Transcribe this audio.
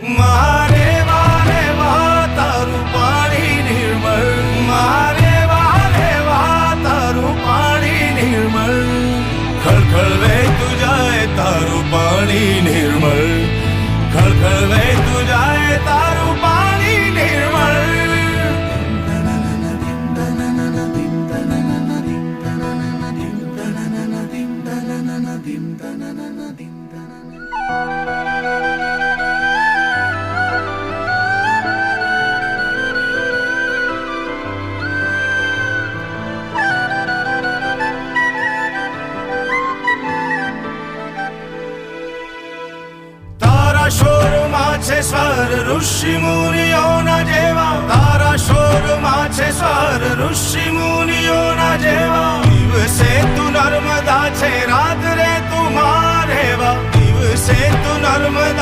મારે વારે વાહ તારું પાણી નિર્મળ, મારે વારે વાહ તારું પાણી નિર્મળ, ખળખળ વહેતું જાય તારું પાણી નિર્મળ, ખળખળ વહેતું જાય તારું પાણી નિર્મળ. તારા શોરમાં છે સ્વર ઋષિ મુનિઓના જેવા, તારા શોરમાં છે સ્વર ઋષિ મુનિઓના જેવા. દિવસે તું નર્મદા છે, રાત્રે તું મારેવા, દિવસે તું નર્મદા